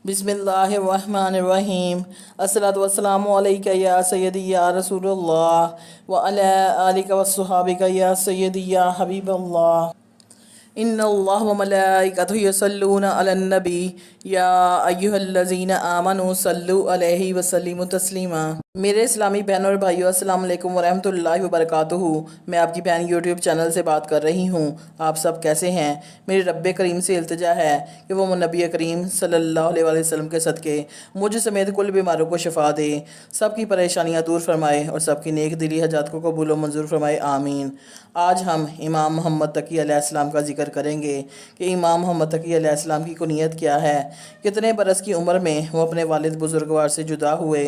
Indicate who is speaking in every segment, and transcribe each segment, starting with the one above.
Speaker 1: बिस्मिल्लाहिर्रहमानिर्रहीम। अस्सलातु वस्सलामु अलैका या सय्यदी या रसूलुल्लाह व अला आलिका वस्सहाबिका या सय्यदी या हबीबल्लाह। इन्नल्लाह व मलाइकतहु यसल्लूना अलन नबी या अय्युहल्लज़ीना आमनू सल्लु अलैहि व सल्लिमु तस्लीमा। मेरे इस्लामी बहनों और भाइयों, अस्सलाम वालेकुम व रहमतुल्लाहि व बरकातुहू। मैं आपकी बहन यूट्यूब चैनल से बात कर रही हूँ। आप सब कैसे हैं? मेरे रब्बे करीम से इल्तिजा है कि वो नबी करीम सल्लल्लाहु अलैहि वसल्लम के सदक़े मुझ समेत कुल बीमारों को शिफा दे, सबकी परेशानियाँ दूर फरमाए और सबकी नेक दिली हजात को कबूल व मंजूर फरमाए, आमीन। आज हम इमाम मोहम्मद तकी अलैहिस्सलाम का जिक्र करेंगे कि इमाम मोहम्मद तकी अलैहिस्सलाम की कुनियत क्या है, कितने बरस की उम्र में वो अपने वालिद बुजुर्गवार से जुदा हुए,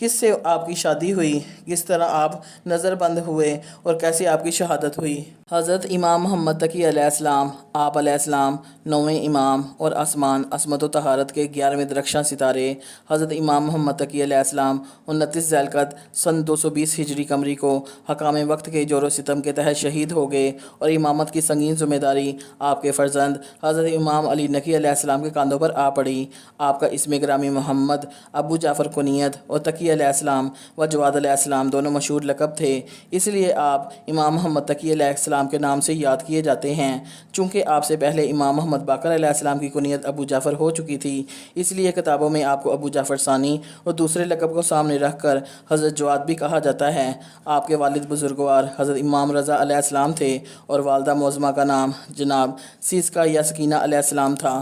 Speaker 1: किससे आपकी शादी हुई, किस तरह आप नज़रबंद हुए और कैसे आपकी शहादत हुई। हज़रत इमाम मोहम्मद तकी अलैहिस्सलाम, आप अलैहिस्सलाम नौवें इमाम और आसमान असमत व तहारत के 11वें दरख्शां सितारे। हज़रत इमाम मोहम्मद तकी अलैहिस्सलाम 29 ज़ैलक़द सन 220 हिजरी कमरी को हकाम वक्त के जोर सितम के तहत शहीद हो गए और इमामत की संगीन ज़िम्मेदारी आपके फ़र्जंद हज़रत इमाम अली नकी अलैहिस्सलाम के कांधों पर आ पड़ी। आपका इसमें ग्रामी मोहम्मद, अबू जाफ़र कुनियत और तकी अलैहिस्सलाम व जवाद अलैहिस्सलाम दोनों मशहूर लक़ब थे, इसलिए आप इमाम मोहम्मद तकी अलैहिस्सलाम के नाम से याद किए जाते हैं। चूँकि आपसे पहले इमाम मोहम्मद बाकर अलैहिस्सलाम की कुनियत अबू जाफ़र हो चुकी थी, इसलिए किताबों में आपको अबू जाफ़र सानी और दूसरे लक़ब को सामने रख कर हज़रत जवाद भी कहा जाता है। आपके वालिद बुजुर्गवार हज़रत इमाम रज़ा अलैहिस्सलाम थे और वालदा मौज़मा का नाम जनाब सिस्का या सकीना अलैहिस्सलाम था।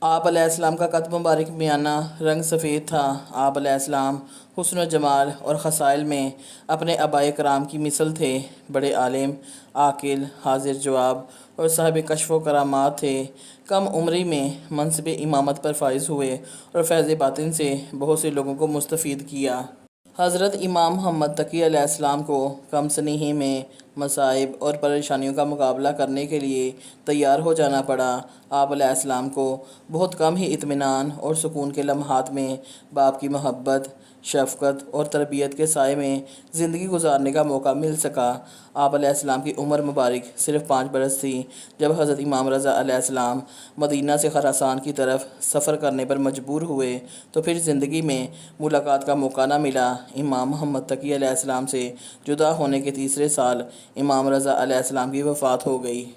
Speaker 1: आप अलैहिस्सलाम का कद मुबारक मियाना रंग सफ़ेद था। आप अलैहिस्सलाम हुस्न जमाल और खसाइल में अपने आबाए कराम की मिसल थे। बड़े आलिम, आकिल, हाजिर जवाब और साहिब कश्फ़ व करामात थे। कम उम्री में मनसब इमामत पर फाइज़ हुए और फैज़ बातिन से बहुत से लोगों को मुस्तफ़ीद किया। हज़रत इमाम मोहम्मद तकी अलैहिस्सलाम को कम सनीही में मसाइब और परेशानियों का मुकाबला करने के लिए तैयार हो जाना पड़ा। आप अलैहिस्सलाम को बहुत कम ही इत्मीनान और सुकून के लम्हात में बाप की मोहब्बत, शफ़क़त और तरबियत के साए में ज़िंदगी गुजारने का मौका मिल सका। आप अलैहिस्सलाम की उम्र मुबारक सिर्फ़ 5 बरस थी जब हज़रत इमाम रज़ा अलैहिस्सलाम मदीना से खरासान की तरफ सफ़र करने पर मजबूर हुए, तो फिर ज़िंदगी में मुलाकात का मौका न मिला। इमाम मोहम्मद तकी अलैहिस्सलाम से जुदा होने के तीसरे साल इमाम रज़ा अलैहिस्सलाम की वफ़ात हो गई।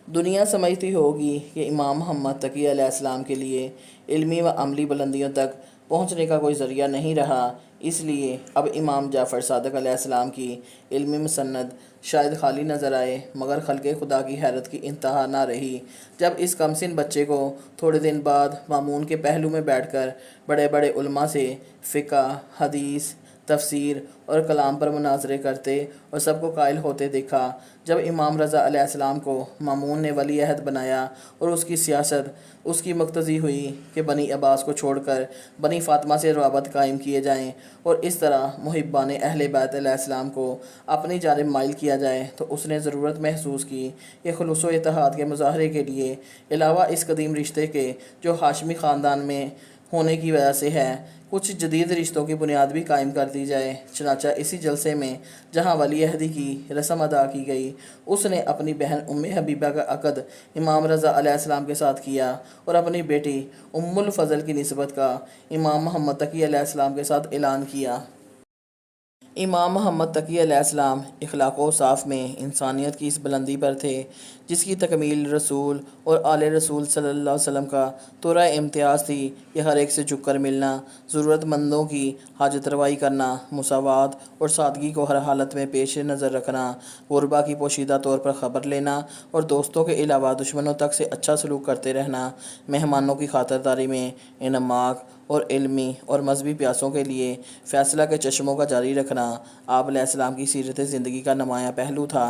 Speaker 1: दुनिया समझती होगी कि इमाम मोहम्मद तकी अलैहिस्सलाम के लिए इल्मी व अमली बुलंदियों तक पहुँचने का कोई ज़रिया नहीं रहा, इसलिए अब इमाम जाफ़र सादिक़ अलैहिस्सलाम की इल्मी मुसन्नद शायद खाली नज़र आए, मगर खल्क़े खुदा की हैरत की इंतहा ना रही जब इस कमसिन बच्चे को थोड़े दिन बाद मामून के पहलू में बैठकर बड़े बड़े उलमा से फ़िक़्ह, हदीस, तफसीर और कलाम पर मुनाज़रे करते और सबको कायल होते देखा। जब इमाम रज़ा अलैहिस्सलाम को मामून ने वली अहद बनाया और उसकी सियासत उसकी मुक्तज़ी हुई कि बनी अब्बास को छोड़कर बनी फ़ातिमा से रवाबत कायम किए जाएँ और इस तरह मुहिब्बान अहले बैत अलैहिस्सलाम को अपनी जानिब माइल किया जाए, तो उसने ज़रूरत महसूस की कि खुलूस व इत्तेहाद के मुज़ाहरे के लिए अलावा इस कदीम रिश्ते के जो हाशमी ख़ानदान में होने की वजह से है, कुछ जदीद रिश्तों की बुनियाद भी कायम कर दी जाए। चनाचा इसी जलसे में जहाँ वली अहदी की रस्म अदा की गई, उसने अपनी बहन उम्मे हबीबा का अक़द इमाम रज़ा अलैहिस्सलाम के साथ किया और अपनी बेटी उम्मुल फ़ज़ल की निस्बत का इमाम मोहम्मद तकी अलैहिस्सलाम के साथ ऐलान किया। इमाम मोहम्मद तकी अलैहिस्सलाम इख़लाक़ व औसाफ़ में इंसानियत की इस बुलंदी पर थे जिसकी तकमील रसूल और आले रसूल सल्लल्लाहु अलैहि वसल्लम का तोरा इम्तियाज़ थी कि हर एक से झुक कर मिलना, ज़रूरतमंदों की हाजत रवाई करना, मुसावात और सादगी को हर हालत में पेश नज़र रखना, ग़ुरबा की पोशीदा तौर पर ख़बर लेना और दोस्तों के अलावा दुश्मनों तक से अच्छा सलूक करते रहना, मेहमानों की खातिरदारी में इन्माक और इल्मी और मजहबी प्यासों के लिए फ़ैसला के चश्मों का जारी रखना आप अलैहिस्सलाम की सीरत ज़िंदगी का नुमायाँ पहलू था।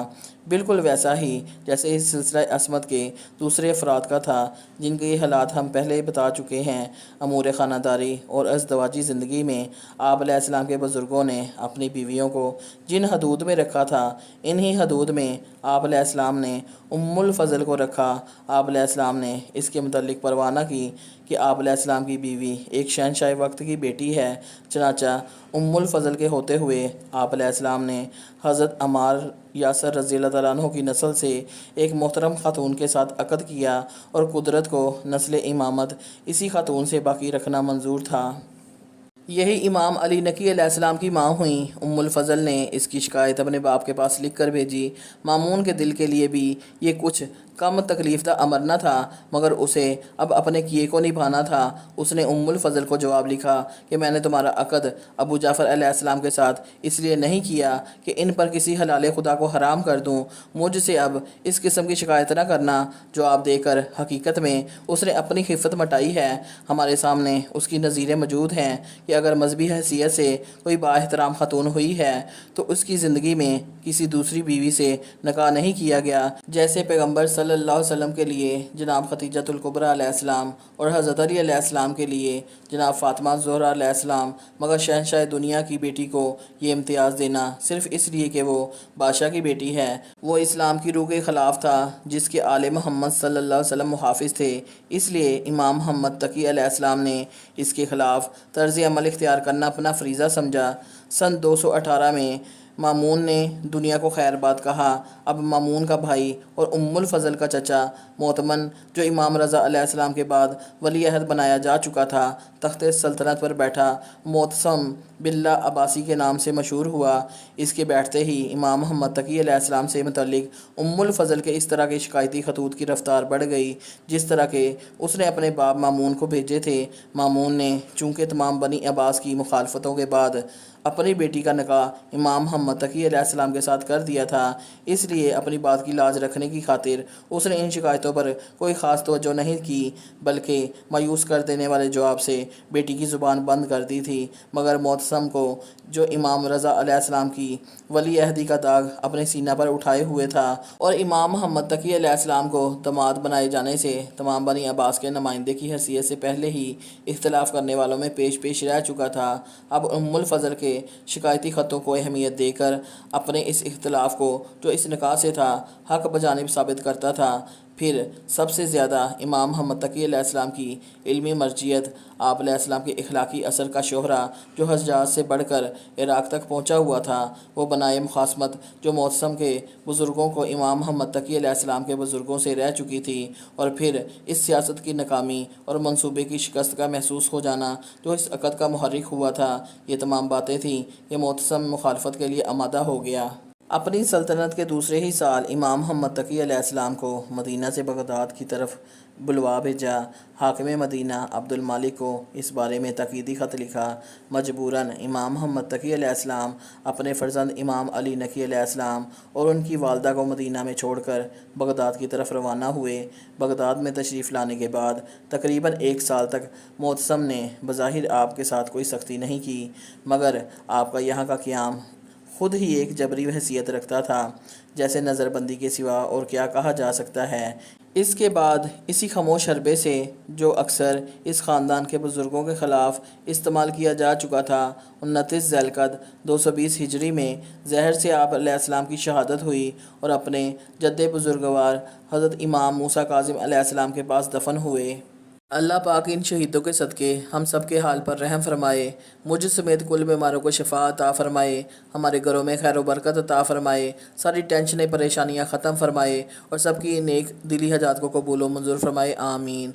Speaker 1: बिल्कुल वैसा ही जैसे इस सिलसिला असमत के दूसरे अफराद का था, जिनके ये हालात हम पहले बता चुके हैं। अमूर ख़ानदारी और अज़दवाजी ज़िंदगी में आप अलैहिस्सलाम के बुज़ुर्गों ने अपनी बीवियों को जिन हदूद में रखा था, इन्हीं हदूद में آپ علیہ السلام نے الفضل کو رکھا۔ آپ علیہ السلام نے اس کے متعلق پروانہ کی کہ آپ علیہ السلام کی بیوی ایک شہنشاہ وقت کی بیٹی ہے۔ چنانچہ الفضل کے ہوتے ہوئے آپ علیہ السلام نے حضرت عمار یاسر رضی اللہ تعالیٰ عنہ کی نسل سے ایک محترم خاتون کے ساتھ عقد کیا، اور قدرت کو نسل امامت اسی خاتون سے باقی رکھنا منظور تھا۔ یہی امام علی نقی علیہ السلام کی ماں ہوئیں۔ الفضل نے اس کی شکایت اپنے باپ کے پاس لکھ کر بھیجی۔ مامون کے دل کے لیے بھی یہ کچھ کم تکلیف دہ امر نہ تھا، مگر اسے اب اپنے کیے کو نبھانا تھا۔ اس نے الفضل کو جواب لکھا کہ میں نے تمہارا عقد ابو جعفر علیہ السلام کے ساتھ اس لیے نہیں کیا کہ ان پر کسی حلال خدا کو حرام کر دوں۔ مجھ سے اب اس قسم کی شکایت نہ کرنا۔ جواب دے کر حقیقت میں اس نے اپنی خفت مٹائی ہے۔ ہمارے سامنے اس کی نظیریں موجود ہیں کہ اگر مذہبی حیثیت سے کوئی با احترام خاتون ہوئی ہے تو اس کی زندگی میں کسی دوسری بیوی سے نکاح نہیں کیا گیا، جیسے پیغمبر صلی اللہ علیہ وسلم کے لیے جناب خدیجۃ الکبریٰ علیہ السلام اور حضرت علی علیہ السلام کے لیے جناب فاطمہ الزہرا علیہ السلام۔ مگر شہنشاہ دنیا کی بیٹی کو یہ امتیاز دینا صرف اس لیے کہ وہ بادشاہ کی بیٹی ہے، وہ اسلام کی روح کے خلاف تھا جس کے آل محمد صلی اللہ علیہ وسلم محافظ تھے۔ اس لیے امام محمد تقی علیہ السلام نے اس کے خلاف طرز عمل اختیار کرنا اپنا فریضہ سمجھا۔ سن 218 میں مامون نے دنیا کو خیر بات کہا۔ اب مامون کا بھائی اور الفضل کا چچا معتمن، جو امام رضا علیہ السلام کے بعد ولی عہد بنایا جا چکا تھا، تخت سلطنت پر بیٹھا۔ معتصم باللہ عباسی کے نام سے مشہور ہوا۔ اس کے بیٹھتے ہی امام محمد تقی علیہ السلام سے متعلق الفضل کے اس طرح کے شکایتی خطوط کی رفتار بڑھ گئی جس طرح کے اس نے اپنے باپ مامون کو بھیجے تھے۔ مامون نے چونکہ تمام بنی عباس کی مخالفتوں کے بعد اپنی بیٹی کا نکاح امام محمد تقی علیہ السلام کے ساتھ کر دیا تھا، اس لیے اپنی بات کی لاج رکھنے کی خاطر اس نے ان شکایتوں پر کوئی خاص توجہ نہیں کی، بلکہ مایوس کر دینے والے جواب سے بیٹی کی زبان بند کر دی تھی۔ مگر معتصم کو، جو امام رضا علیہ السلام کی ولی عہدی کا داغ اپنے سینہ پر اٹھائے ہوئے تھا اور امام محمد تقی علیہ السلام کو داماد بنائے جانے سے تمام بنی عباس کے نمائندے کی حیثیت سے پہلے ہی اختلاف کرنے والوں میں پیش رہ چکا تھا، اب الفضل کے شکایتی خطوں کو اہمیت دے کر اپنے اس اختلاف کو، جو اس نکاح سے تھا، حق بجانب ثابت کرتا تھا۔ پھر سب سے زیادہ امام محمد تقی علیہ السلام کی علمی مرجعیت، آپ علیہ السلام کے اخلاقی اثر کا شہرہ جو حجاز سے بڑھ کر عراق تک پہنچا ہوا تھا، وہ بنائے مخاصمت جو معتصم کے بزرگوں کو امام محمد تقی علیہ السلام کے بزرگوں سے رہ چکی تھی، اور پھر اس سیاست کی ناکامی اور منصوبے کی شکست کا محسوس ہو جانا جو اس عقد کا محرک ہوا تھا، یہ تمام باتیں تھیں کہ معتصم مخالفت کے لیے آمادہ ہو گیا۔ اپنی سلطنت کے دوسرے ہی سال امام محمد تقی علیہ السلام کو مدینہ سے بغداد کی طرف بلوا بھیجا۔ حاکم مدینہ عبد المالک کو اس بارے میں تاکیدی خط لکھا۔ مجبوراً امام محمد تقی علیہ السلام اپنے فرزند امام علی نقی علیہ السلام اور ان کی والدہ کو مدینہ میں چھوڑ کر بغداد کی طرف روانہ ہوئے۔ بغداد میں تشریف لانے کے بعد تقریباً 1 سال تک معتصم نے بظاہر آپ کے ساتھ کوئی سختی نہیں کی، مگر آپ کا یہاں کا قیام خود ہی ایک جبری حیثیت رکھتا تھا، جیسے نظر بندی کے سوا اور کیا کہا جا سکتا ہے۔ اس کے بعد اسی خاموش حربے سے، جو اکثر اس خاندان کے بزرگوں کے خلاف استعمال کیا جا چکا تھا، 29 ذی القعدہ 220 ہجری میں زہر سے آپ علیہ السلام کی شہادت ہوئی اور اپنے جد بزرگوار حضرت امام موسیٰ کاظم علیہ السلام کے پاس دفن ہوئے۔ اللہ پاک ان شہیدوں کے صدقے ہم سب کے حال پر رحم فرمائے، مجھ سمیت کل بیماروں کو شفا عطا فرمائے، ہمارے گھروں میں خیر و برکت عطا فرمائے، ساری ٹینشنیں پریشانیاں ختم فرمائے اور سب کی نیک دلی حاجات کو قبول و منظور فرمائے، آمین۔